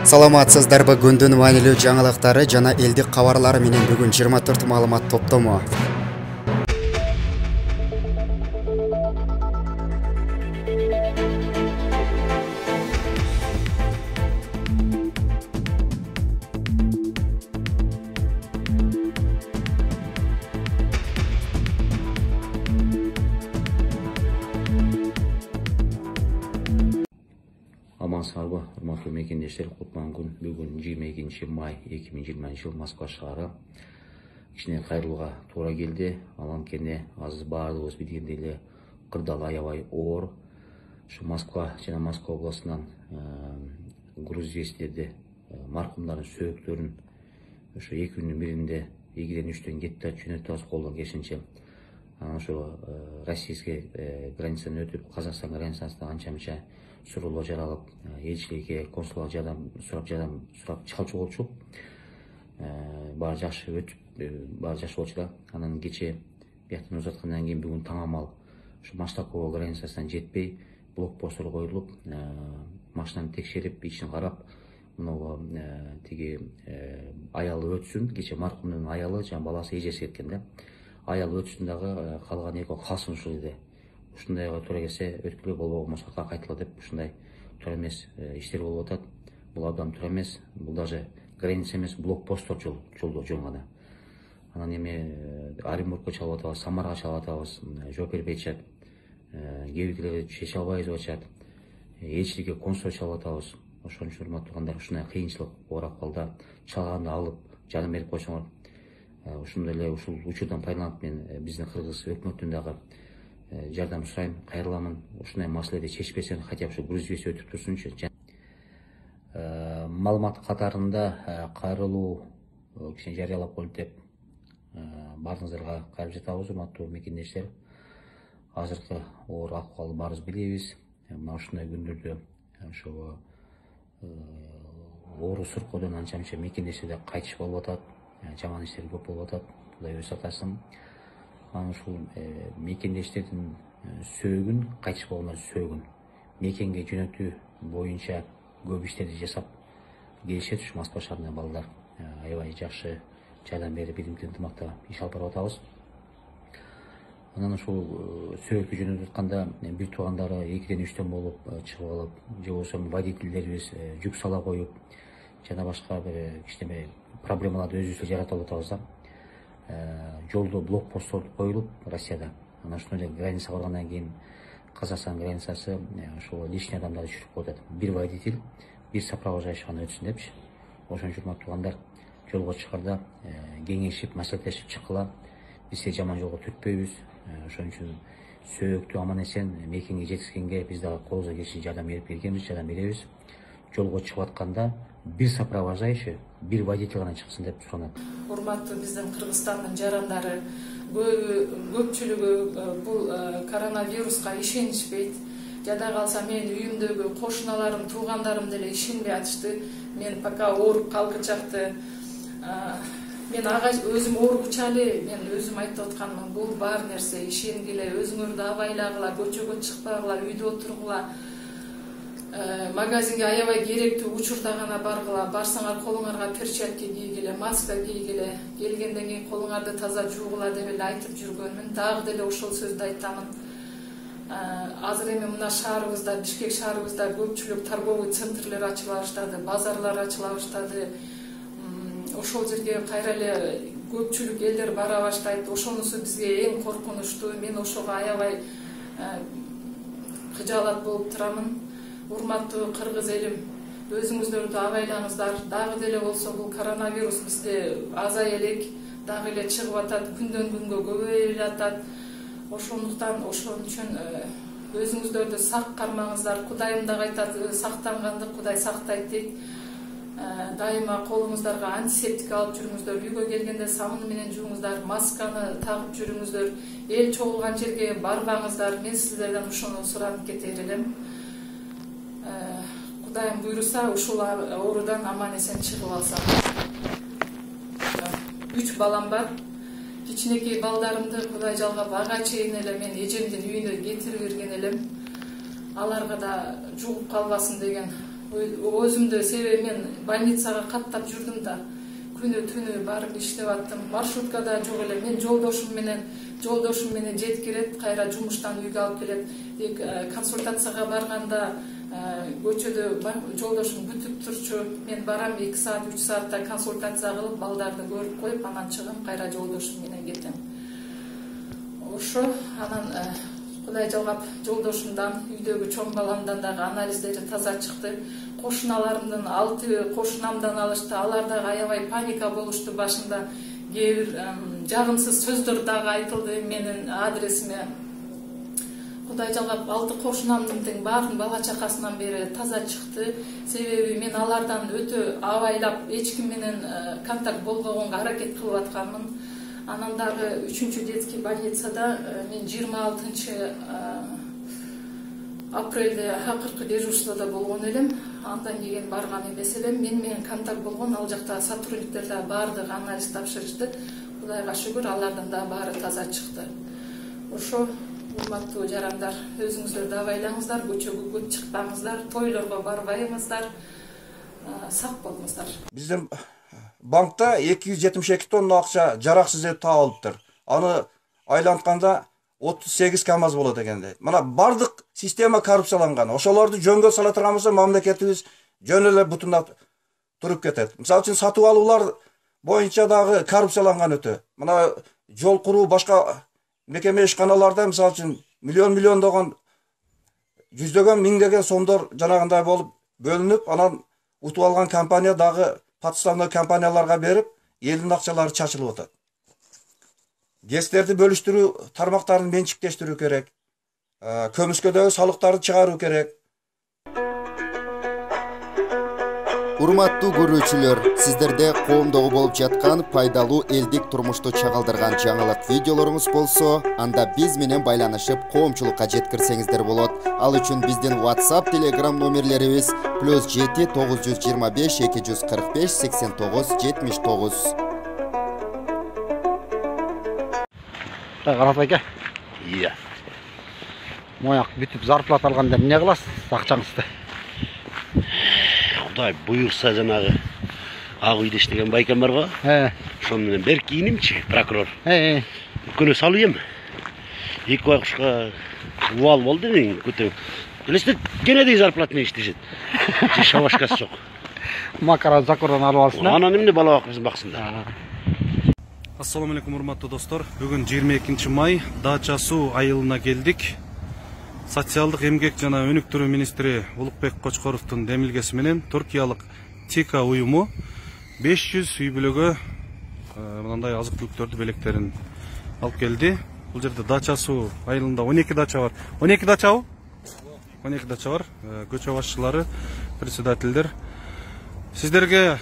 Саламатсыздарбы, күндүн маанилүү жаңылыктары жана элдик кабарлары менен бүгүн 24 маалымат топтому. Амансыздарбы, урматтуу мекендештер, кутман күн. Бүгүн 22 май 2020 жыл Москва шаары. Кичине кайрылууга туура келди. Ал анткени азыр баардыгыбыз билгендей эле кырдаал аябай оор. Ушу Москва жана Москва областынан груз известиялерди, маркумдардын сөөктөрүн ошо 2 күндүн биринде 2-ден 3-төн кетти, жөнөтөбүз колдон келишинче. Ошо российский границадан өтүп, Казакстан границасына анча-мынча суроолор жаралып, элчиликке консулдук сурап чалчу болчу. Баары жакшы өтүп, баары жакшы болчу да. Анан кече бияктан узаткандан кийин бүгүн таңамал ушу Маштакова границасынан жетпей блокпосттор коюлуп, машинаны текшерип, ичин карап, мына тиги аялы өтсүн, кече маркумдун аялы жана баласы эжеси кеткен да. Аялы өтсүн дагы, калган эки калсын ушул жерде. Ушундайга туура келсе өткүлө, болбогон болсо кайтыла деп, ушундай туура эмес иштер болуп атат. Бул абдан туура эмес. Бул даже граница эмес, блокпосттор жолдо жоңгана. Анан эми Оренбургко чалып атабыз, Самарага чалып атабыз, жооп бербей атышат. Кээ бирлери чече албайбыз деп атышат. Элчиликке консул чалып атабыз. Ошон үчүн урматтуу туугандар, ушундай кыйынчылык оор акыбалда чалганды алып, жардам берип койсоңор. Ушундай эле ушул учурдан пайдаланып мен биздин кыргыз өкмөтүнөн дагы жардам сурайм, кайрыламын. Ушундай маселеди чечпесең, хотя бы ушу груз известия өтүп турсунчу. Маалымат катарында кайрылуу кичине жарыялап коелу деп баарыңыздарга кайрылып жатабыз, урматтуу мекендештер. Азыркы оор акыбалды баарыбыз билебиз. Мына ушундай күндөрдө ошо оору суркоодон анча-мынча мекендештерде кайтыш болуп атат. Жаман иштер көп болуп атат. Кудай өз сактасын. Анан ушул мекендештердин сөөгүн, кайтыш болгондор сөөгүн мекенге жөнөтүү боюнча көп иштерди жасап келишет. Ушу Москва шаарындагы балдар аябай жакшы жардам берип, биримдик ынтымакта иш алып барып атабыз. Анан ушул сөөгү жөнөтүп атканда бир туугандары 2-ден 3-төн болуп чыгып алып, же болбосо водительдерибиз жүк сала коюп, жана башка бир кичине проблемаларды өзүбүзгө жаратып атабыз да. Жолдо блокпосттор коюлуп Россияда. Анан ушундай эле границага баргандан кийин Казакстан границасы ошол лишний адамдарды түшүрүп коюп атат. Бир водитель, бир сопровождающий гана өтсүн депчи. Ошон үчүн урматтуу туугандар, жолго чыгарда кеңешип, маселелешип чыккыла. Биз жаман жолго түртпөйбүз. Ошон үчүн сөөктү аман эсен мекенге жеткизгенге биз дагы колубуздан келишинче жардам берип келгенбиз, жардам беребиз. Жолго чыгып атканда бир сопровождающий, бир водитель гана чыксын деп суранат. Урматтуу биздин Кыргызстандын жарандары көпчүлүгү бул коронавируска ишенишпейт. Жада калса менин үйүмдөгү кошуналарым, туугандарым деле ишенбей атышты. Мен пока ооруп калгычакты. Мен ага өзүм оорукчалы, мен өзүм айтып атканмын, бул бар нерсе, ишенгиле, өзүңөрдү абайлагыла, көчөгө чыкпагыла, үйдө отургула. Магазинге аябай керектүү учурда гана баргыла, барсаңар колуңарга перчатка кийгиле, маска кийгиле, келгенден кийин колуңарды таза жуугула деп эле айтып жүргөнмүн. Дагы деле ошол сөздү айтамын. Азыр эми мына шаарыбызда, Бишкек шаарыбызда көпчүлүк торговый центрлер ачыла баштады, базарлар ачыла баштады. Ошол жерге кайра эле көпчүлүк элдер бара баштайт. Ошонусу бизге эң коркунучтуу. Мен ошого аябай кыжаалат болуп турамын. Урматтуу кыргыз элим, өзүңүздөрдү абайлаңыздар. Дагы деле болсо бул коронавирус бизде азай элек, дагы эле чыгып атат, күндөн күнгө көбөйүп атат. Ошондуктан ошон үчүн өзүңүздөрдү сак кармаңыздар. Кудайым дагы айтат, сактанганды Кудай сактайт дейт. Дайыма колуңуздарга антисептик алып жүрүңүздөр. Үйгө келгенде самын менен жууңуздар, масканы тагып жүрүңүздөр. Эл чогулган жерге барбаңыздар. Мен сиздерден ошону суранып кетер элем. Кудайым буйруса, ушул оорудан аман эсен чыгып алсам. 3 балам бар. Кичинекей балдарымды Кудай жалгап, ага чейин эле мен эжемдин үйүнө кетирип берген элем. Аларга да жугуп калбасын деген өзүмдө себеби мен больницага каттап жүрдүм да. Күнү түнү барып иштеп аттым. Маршруткада жок эле. Мен жолдошум менен жеткирет, кайра жумуштан үйгө алып келет. Консультацияга барганда көчөдө жолдошум күтүп турчу. Мен барам 2 саат, 3 саатта консультация кылып, балдарды көрүп коюп, анан чыгам, кайра жолдошум менен кетем. Ошо анан Кудай жалгап жолдошумдан, үйдөгү чоң баламдан дагы анализдери таза чыкты. Кошуналарымдын 6 кошунамдан алышты. Алар дагы аябай паника болушту башында. Кээ бир жагымсыз сөздөр дагы айтылды менин адресиме. Кудай жалгап 6 кошунамдын тең баарын бала чакасынан бери таза чыкты. Себеби мен алардан өтө абайлап эч ким менен контакт болбогонго аракет кылып атканмын. Анан дагы 3-чү детский больницада мен 26 апрелде акыркы дежурствода болгон элем. Андан кийин барган эмес элем. Мен менен контакт болгон ал жакта сотрудниктер да баардыгы анализ тапшырышты. Кудайга шүгүр, алардан да баары таза чыкты. Ошо урматтуу жарандар, өзүңүздөр да абайлаңыздар, көчөгө көп чыкпаңыздар, тойлорго барбайыңыздар, сак болуңуздар. Биздин банкта 272 тонна акча жараксыз деп табылыптыр. Аны айлантканда 38 КАМАЗ болот экенди. Мына бардык система коррупцияланган. Ошолорду жөнгө сала турган болсо мамлекетибиз жөн эле бутунап туруп кетет. Мисалы үчүн сатып алуулар боюнча дагы коррупцияланган өтө. Мына жол куруу башка мекеме ишканаларда мисалы үчүн миллиондогон, жүздөгөн, миңдеген сомдор жанагындай болуп бөлүнүп, анан утуп алган компания дагы подставной компанияларга берип, элдин акчалары чачылып атат. ГЭСтерди бөлүштүрүү тармактарын менчиктештирүү керек. Көмүскөдөгү салыктарды чыгаруу керек. Урматтуу көрүүчүлөр, сиздерде коомдогу болуп жаткан пайдалуу элдик турмушту чагылдырган жаңылык видеолоруңуз болсо, анда биз менен байланышып коомчулукка жеткирсеңиздер болот. Ал үчүн биздин WhatsApp, Telegram номерлерибиз +7 925 245 89 79. Карат байке. Iya. Мояк бүтүп зарплата алганда эмне кыласыз акчаңызды? Кудай буйрса жанагы ак үйдө иштеген байкем бар го. Ошону менен бер кийинимчи, прокурор. Күнү салыйм. 2 байкушка увал болду мен көтөп. Элестет, кенеди зарплатаны иштешет. Шабашкасы жок. Макара закордан алып алсың да? Анан эмне бала баксын баксындар. Ассаламу алейкум, урматтуу достор. Бүгүн 22 май Дача суу айылына келдик. Социалдык эмгек жана өнүктүрүү министри Улукбек Кочкоровдун демилгеси менен Туркиялык ТИКА уюму 500 үй бүлөгө мындай азык-түлүктөрдү белектерин алып келди. Бул жерде Дача суу айылында 12 дача бар. 12 дачабы? 12 дача бар. Көчө башчылары, председательдер. Сиздерге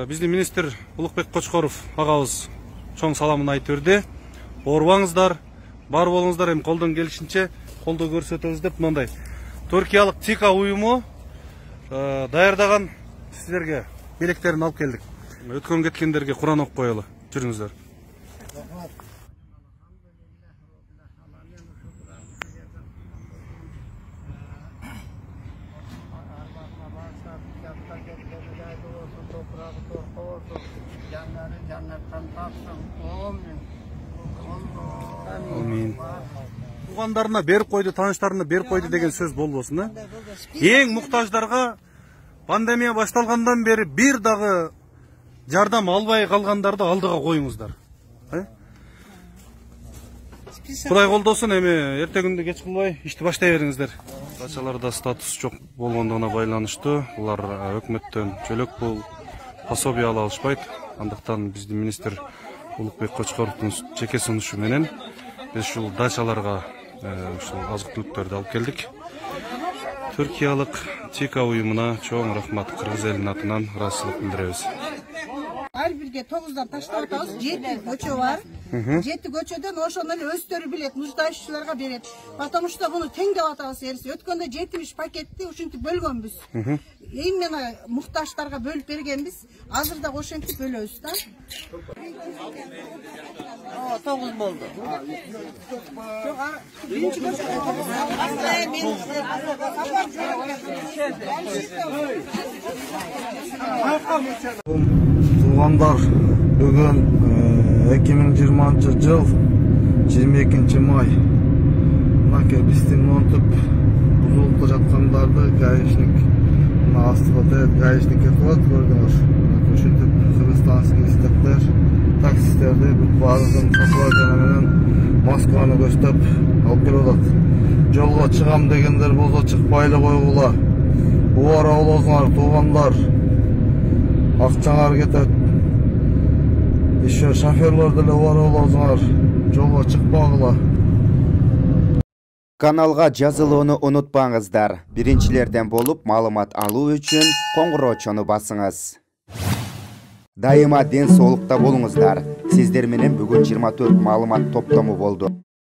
биздин министр Улукбек Кочкоров агабыз чоң саламын айтып берди. Оорубаңыздар, бар болуңуздар, эми колдон келишинче колдоо көрсөтөбүз деп мындай Туркиялык ТИКА уюму даярдаган сиздерге белектерин алып келдик. Өткөн кеткендерге Куран окуп коелу. Жүрүңүздөр. Амин. Тугандарына берип койду, тааныштарына берип койду деген сөз болбосун, а? Эң муктаждарга пандемия башталгандан бери бир дагы жардам албай калгандарды алдыга коюңуздар. Кудай колдосун, эми эртең күндө кеч кылбай ишти баштай бериңиздер. Дачаларда статус жок болгондугуна байланыштуу, булар өкмөттөн чөлөк пул, пособие ала алышпайт. Андыктан биздин министр Улукбек Кочкоровдун жеке сунушу менен биз ушул дачаларга ушул азык-түлүктөрдү алып келдик. Түркиялык ТИКА уюмуна чоң рахмат, кыргыз элинин атынан ыраазычылык билдиребиз. Ар бирге 9дан таштап атабыз, 7 көчө бар. Жети көчөдөн ошону эле өздөрү билет, нуждающийлерге берет. Потому что буну тең деп атабыз эрис. Өткөндө 70 пакетти ушинтип бөлгөнбүз. Именно муктаждарга бөлүп бергенбиз. Азыр да ошентип бөлөбүз да. 9 болду. Биринчи Туугандар, бүгүн 2020 жыл 22 май. Мынакей биздин монтуп бузулукта жаткандарды гаишник астыга гаишник кетип көрдүңүз. Ушинтип кыргызстанский инспектор таксисттерди баардыгын татуажка менен Москваны көздөп алып келип атат. Жолго чыгам дегендер болсо чыкпай эле койгула. Убара болосуңар туугандар. Акчаңар кетет. Еще шоферлор деле убара болосуңар. Жолго чыкпагыла. Каналга жазылууну унутпаңыздар. Биринчилерден болуп маалымат алуу үчүн коңгуроочону басыңыз. Дайыма ден соолукта болуңуздар. Сиздер менен бүгүн 24 маалымат топтому болду.